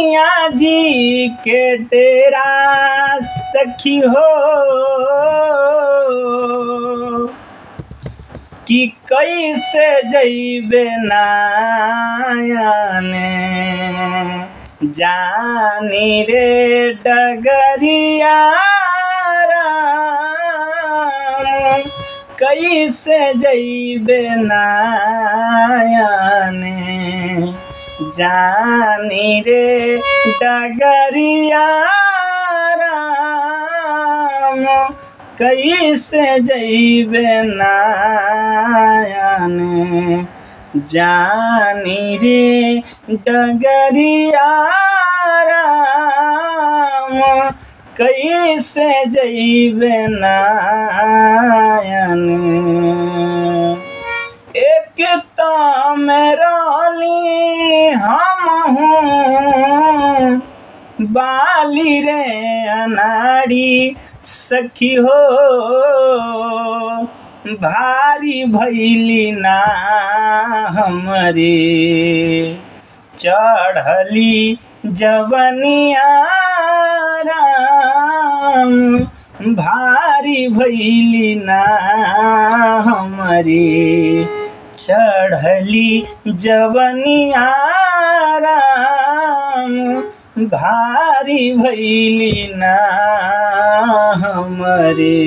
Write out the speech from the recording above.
सैया जी के डेरा सखी हो कि कैसे जइबे नायाने जानी रे डगरिया राम कैसे जइबे नायाने जानी रे डगरिया राम कैसे जइबे नायाने जानी रे डगरिया राम कैसे जइबे नायाने एक ताम राली हम हूँ बाली रे अनाड़ी सखी हो भारी भैली ना हमरे चढ़ली जवनिया राम भारी भैली ना हमरे चढ़ली जवनिया राम भारी भैली ना हमरे।